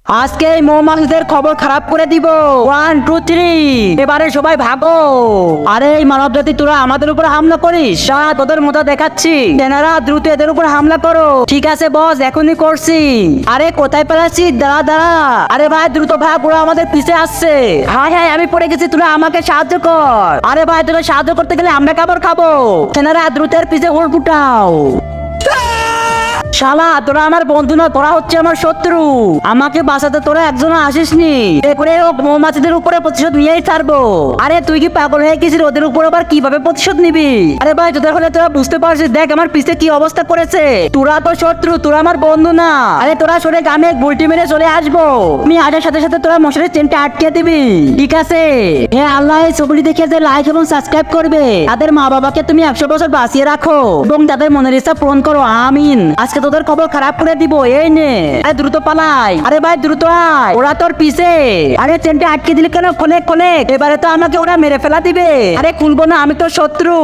আজকে এই মৌমাছিদের খবর খারাপ করে দিব। 1 2 3 এবারে সবাই ভাগো। আরে এই মানব জাতি তোরা আমাদের উপর হামলা করিস, তোদের মতো দেখাচ্ছি। তেনারা দ্রুত এদের উপর হামলা করো। ঠিক আছে বস, এখনই করছি। আরে কোথায় পালাচ্ছিস? দাঁড়া দাঁড়া। আরে ভাই দ্রুত ভাগ, ওরা আমাদের পিছে আসছে। হ্যাঁ হ্যাঁ আমি পড়ে গেছি, তোরা আমাকে সাহায্য কর। আরে ভাই তোরা সাহায্য করতে গেলে আমরা খাবার খাবো। তেনারা দ্রুত এর পিছে ওর ফুটাও। শালা তোরা আমার বন্ধু না, তোরা হচ্ছে আমার শত্রু। আমাকে বাঁচাতে তোরা একজনও আসিসনি। এরপরে মৌমাছিদের উপরে প্রতিশোধ নিয়েই ছাড়বো। আরে তুই কি পাগল হয়ে গেছিস? ওদের উপর আবার কিভাবে প্রতিশোধ নিবি? আরে ভাই তোদের হলে তোরা বুঝতে পারছিস, দেখ আমার পিছে কি অবস্থা করেছে। তোরা তো শত্রু, তোরা আমার বন্ধু না। আরে তোরা সরে গ্রামে গুলটি মেরে চলে আসবো। আমি আসার সাথে সাথে তোরা মশারির চেনটা আটকে দিবি, ঠিক আছে? হ্যাঁ আল্লাহ এই ছবিটি দেখে যে লাইক এবং সাবস্ক্রাইব করবে, তাদের মা বাবাকে তুমি 100 বছর বাঁচিয়ে রাখো এবং তাদের মনের ইচ্ছা পূরণ করো, আমিন। আজকে তোদের খবর খারাপ করে দিব, এই নে। আরে দ্রুত পালাই। আরে ভাই দ্রুত আয়, ওরা তোর পিছে। আরে চেনটা আটকে দিলে কেন? খোলে খোলে, এবারে তো আমাকে ওরা মেরে ফেলা দিবে। আরে খুলবো না, আমি তোর শত্রু।